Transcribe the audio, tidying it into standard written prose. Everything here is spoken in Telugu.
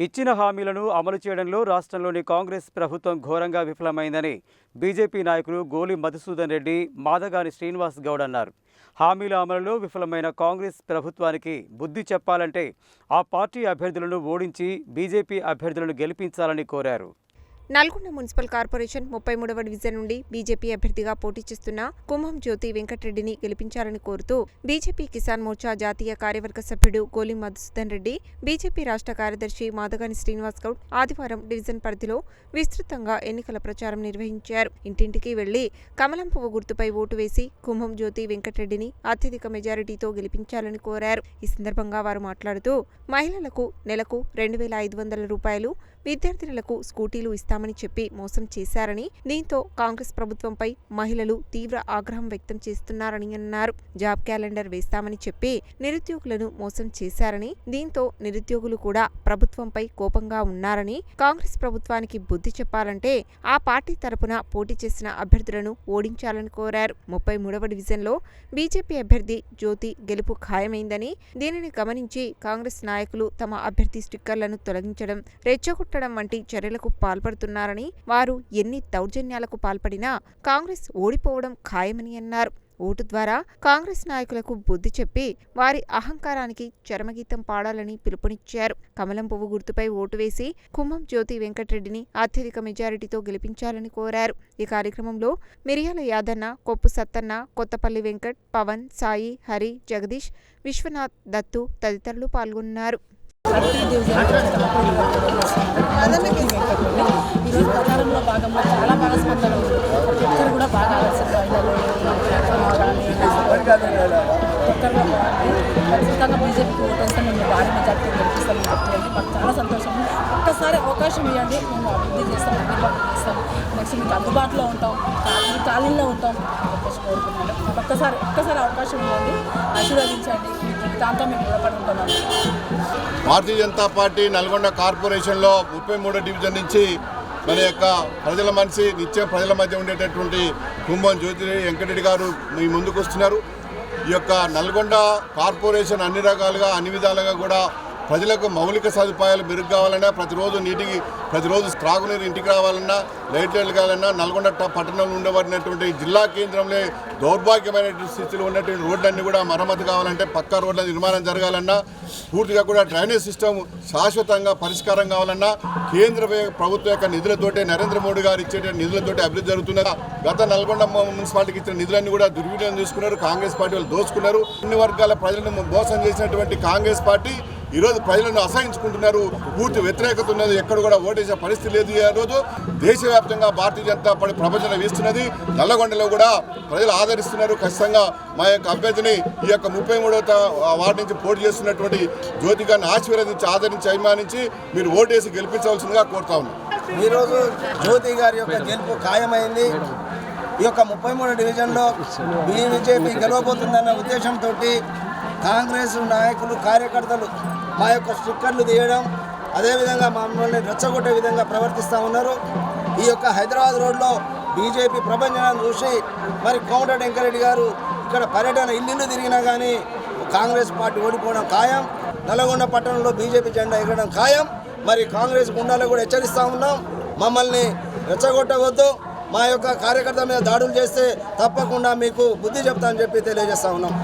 ఇచ్చిన హామీలను అమలు చేయడంలో రాష్ట్రంలోని కాంగ్రెస్ ప్రభుత్వం ఘోరంగా విఫలమైందని బీజేపీ నాయకులు గోలి మధుసూదన్ రెడ్డి, మాదగాని శ్రీనివాస్ గౌడ్ అన్నారు. హామీల అమలులో విఫలమైన కాంగ్రెస్ ప్రభుత్వానికి బుద్ధి చెప్పాలంటే ఆ పార్టీ అభ్యర్థులను ఓడించి బీజేపీ అభ్యర్థులను గెలిపించాలని కోరారు. నల్గొండ మున్సిపల్ కార్పొరేషన్ 33వ డివిజన్ నుండి బీజేపీ అభ్యర్థిగా పోటీ చేస్తున్న కుంభం జ్యోతి వెంకటరెడ్డిని గెలిపించాలని కోరుతూ బీజేపీ కిసాన్ మోర్చా జాతీయ కార్యవర్గ సభ్యుడు గోలి మధుసూదన్ రెడ్డి, బీజేపీ రాష్ట్ర కార్యదర్శి మాదగాని శ్రీనివాస్ గౌడ్ ఆదివారం డివిజన్ పరిధిలో విస్తృతంగా ఎన్నికల ప్రచారం నిర్వహించారు. ఇంటింటికి వెళ్లి కమలం పువ్వు గుర్తుపై ఓటు వేసి కుంభం జ్యోతి వెంకటరెడ్డిని అత్యధిక మెజారిటీతో గెలిపించాలని కోరారు. ఈ సందర్భంగా వారు మాట్లాడుతూ మహిళలకు నెలకు 2,500 రూపాయలు, విద్యార్థినులకు స్కూటీలు ఇస్తామని చెప్పి మోసం చేశారని, దీంతో కాంగ్రెస్ ప్రభుత్వంపై మహిళలు తీవ్ర ఆగ్రహం వ్యక్తం చేస్తున్నారని అన్నారు. జాబ్ క్యాలెండర్ వేస్తామని చెప్పి నిరుద్యోగులను మోసం చేశారని, దీంతో నిరుద్యోగులు కూడా ప్రభుత్వంపై కోపంగా ఉన్నారని, కాంగ్రెస్ ప్రభుత్వానికి బుద్ధి చెప్పాలంటే ఆ పార్టీ తరపున పోటీ చేసిన అభ్యర్థులను ఓడించాలని కోరారు. 33వ డివిజన్లో బీజేపీ అభ్యర్థి జ్యోతి గెలుపు ఖాయమైందని, దీనిని గమనించి కాంగ్రెస్ నాయకులు తమ అభ్యర్థి స్టిక్కర్లను తొలగించడం, రెచ్చగొట్టడం వంటి చర్యలకు పాల్పడుతున్నారని, వారు ఎన్ని దౌర్జన్యాలకు పాల్పడినా కాంగ్రెస్ ఓడిపోవడం ఖాయమని అన్నారు. ఓటు ద్వారా కాంగ్రెస్ నాయకులకు బుద్ధి చెప్పి వారి అహంకారానికి చరమగీతం పాడాలని పిలుపునిచ్చారు. కమలం పువ్వు గుర్తుపై ఓటు వేసి కుంభం జ్యోతి వెంకటరెడ్డిని అత్యధిక మెజారిటీతో గెలిపించాలని కోరారు. ఈ కార్యక్రమంలో మిరియాల యాదన్న, కొప్పు సత్తన్న, కొత్తపల్లి వెంకట్, పవన్, సాయి, హరి, జగదీష్, విశ్వనాథ్, దత్తు తదితరులు పాల్గొన్నారు. ఈరోజు ప్రచారంలో భాగంగా చాలా బాగా స్పందన ఉంది. ఒక్కరు కూడా బాగా ఖచ్చితంగా బీజేపీకి ఓటేస్తే మేము భారీ మెజార్టీ గెలిపిస్తామని చెప్పండి. మాకు చాలా సంతోషం. ఒక్కసారి అవకాశం ఇవ్వండి, మేము అభివృద్ధి చేస్తాం, అభివృద్ధి చేస్తాం. నెక్స్ట్ మీకు అందుబాటులో ఉంటాం, మీ కాలంలో ఉంటాం చెప్పేసి కోరుకున్నాను. ఒక్కసారి అవకాశం ఇవ్వండి, ఆశీర్వదించండి. మీ జీవితాంతం మేము రుణపడి ఉంటున్నాను. భారతీయ జనతా పార్టీ నల్గొండ కార్పొరేషన్లో 33వ డివిజన్ నుంచి మన యొక్క ప్రజల మనిషి, నిత్యం ప్రజల మధ్య ఉండేటటువంటి కుంభం జ్యోతి వెంకటరెడ్డి గారు మీ ముందుకు వస్తున్నారు. ఈ యొక్క నల్గొండ కార్పొరేషన్ అన్ని రకాలుగా, అన్ని విధాలుగా కూడా ప్రజలకు మౌలిక సదుపాయాలు మెరుగు కావాలన్నా, ప్రతిరోజు త్రాగునీరు ఇంటికి రావాలన్నా, లైట్లు వెలగాలన్నా, నల్గొండ పట్టణంలో ఉండబడినటువంటి జిల్లా కేంద్రంలో దౌర్భాగ్యమైన స్థితిలో ఉన్నటువంటి రోడ్లన్నీ కూడా మరమ్మతు కావాలంటే, పక్కా రోడ్ల నిర్మాణం జరగాలన్నా, పూర్తిగా కూడా డ్రైనేజ్ సిస్టమ్ శాశ్వతంగా పరిష్కారం కావాలన్నా కేంద్ర ప్రభుత్వం యొక్క నిధులతోటే, నరేంద్ర మోడీ గారు ఇచ్చే నిధులతోటి అభివృద్ధి జరుగుతున్నది. గత నల్గొండ మున్సిపాలిటీకి ఇచ్చిన నిధులన్నీ కూడా దుర్వినియోగం చేసుకున్నారు. కాంగ్రెస్ పార్టీ వాళ్ళు దోచుకున్నారు. అన్ని వర్గాల ప్రజలను మోసం చేసినటువంటి కాంగ్రెస్ పార్టీ ఈరోజు ప్రజలను అసహించుకుంటున్నారు. పూర్తి వ్యతిరేకత ఉన్నది. ఎక్కడ కూడా ఓటేసే పరిస్థితి లేదు. ఈ రోజు దేశవ్యాప్తంగా భారతీయ జనతా పార్టీ ప్రపంచం వీస్తున్నది. నల్లగొండలో కూడా ప్రజలు ఆదరిస్తున్నారు. ఖచ్చితంగా మా యొక్క అభ్యర్థిని ఈ యొక్క 33వ వార్డు నుంచి పోటీ చేస్తున్నటువంటి జ్యోతి గారిని ఆశీర్వదించి, ఆదరించి, అభిమానించి మీరు ఓటేసి గెలిపించవలసిందిగా కోరుతా ఉన్నాం. ఈరోజు జ్యోతి గారి యొక్క గెలుపు ఖాయమైంది. ఈ యొక్క 33వ డివిజన్లో బీజేపీ గెలవబోతుందన్న ఉద్దేశంతో కాంగ్రెస్ నాయకులు, కార్యకర్తలు మా యొక్క స్టిక్కర్లు తీయడం, అదేవిధంగా మమ్మల్ని రెచ్చగొట్టే విధంగా ప్రవర్తిస్తూ ఉన్నారు. ఈ యొక్క హైదరాబాద్ రోడ్లో బీజేపీ ప్రభంజనాన్ని చూసి మరి కోమటిరెడ్డి వెంకటరెడ్డి గారు ఇక్కడ పర్యటన ఇల్లు తిరిగినా కానీ కాంగ్రెస్ పార్టీ ఓడిపోవడం ఖాయం. నల్గొండ పట్టణంలో బీజేపీ జెండా ఎగరడం ఖాయం. మరి కాంగ్రెస్ గుండాలకు కూడా హెచ్చరిస్తూ ఉన్నాం, మమ్మల్ని రెచ్చగొట్టవద్దు, మా యొక్క కార్యకర్తల మీద దాడులు చేస్తే తప్పకుండా మీకు బుద్ధి చెప్తా అని చెప్పి తెలియజేస్తూ ఉన్నాం.